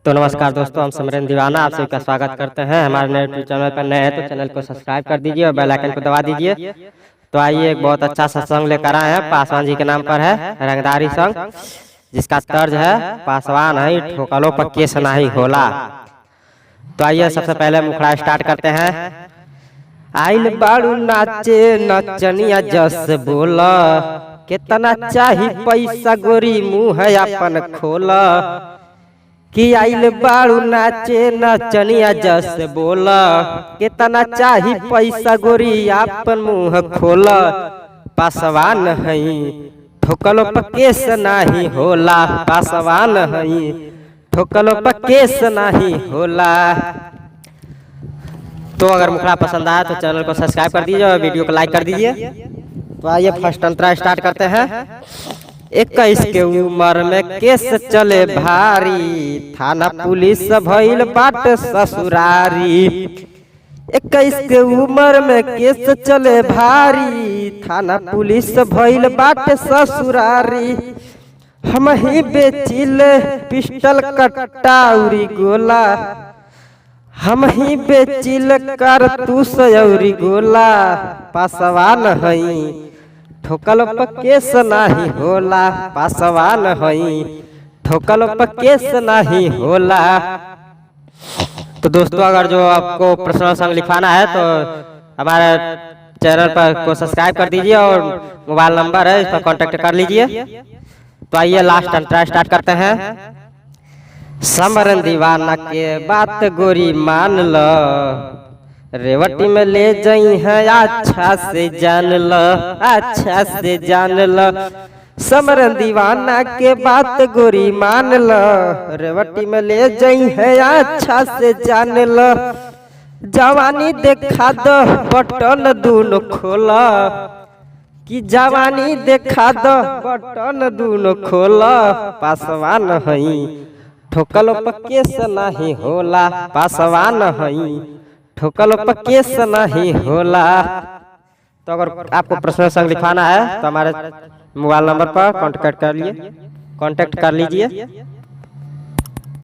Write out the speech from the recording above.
तो नमस्कार दोस्तों, हम सिमरन दीवाना आप सभी का स्वागत करते हैं। हमारे नए यूट्यूब चैनल पर नए हैं तो चैनल को सब्सक्राइब कर दीजिए और बेल आइकन को दबा दीजिए। तो आइए एक बहुत अच्छा सत्संग लेकर आए हैं। पासवान जी के नाम पर है रंगदारी संग, जिसका तर्ज है पासवान है ठोकलो पर केस नहीं होला। तो आइए सबसे पहले मुखड़ा स्टार्ट करते हैं। आइल बाड़ू नाचे नचनिया जस बोला, कितना चाही पैसा गोरी मुँह है अपन खोला। कि आइल बाड़ू नाचे नचनिया जस बोला, कितना चाही पैसा गोरी अपन मुँह खोला। पासवान हई ठोकलो पर केस नाही होला, पासवान हई ठोकलो पर केस नाही होला। तो अगर मुखड़ा पसंद आया तो चैनल को सब्सक्राइब कर दीजिए और वीडियो को लाइक कर दीजिए। तो आइए फर्स्ट अंतरा स्टार्ट करते हैं। 21 के उम्र में केस चले भारी, थाना पुलिस भइल बाट ससुरारी। 21 के उम्र में केस चले भारी, थाना पुलिस भइल बाट ससुरारी। हम ही बेचिल पिस्टल कट्टा उरी गोला, हम ही बेचिल कारतूस औरी गोला। पासवान हई ठोकलो पर केस नाही होला, पासवान हई ठोकलो पर केस नहीं होला। तो दोस्तों, अगर जो आपको पर्सनल सॉन्ग लिखवाना है तो हमारे चैनल पर को सब्सक्राइब कर दीजिए और मोबाइल नंबर है, इस पर कांटेक्ट कर लीजिए। तो आइए लास्ट अंतरा स्टार्ट करते हैं। सिमरन दीवाना के बात गोरी मान लो, रेवटी में ले जाई है अच्छा से जान लो, अच्छा से जान लो। सिमरन दीवाना के बात गोरी मान लो, रेवटी में ले जाई है अच्छा से जान लो। जवानी देखा दो बटन दूनो खोला, कि जवानी देखा दो बटन दूनो खोला। पासवान हई ठोकलो पर केस नहीं होला, पासवान हई ठोकलो पर केस नहीं होला। तो अगर आपको पर्सनल सॉन्ग लिखवाना है तो हमारे मोबाइल नंबर पर कांटेक्ट कर लीजिए।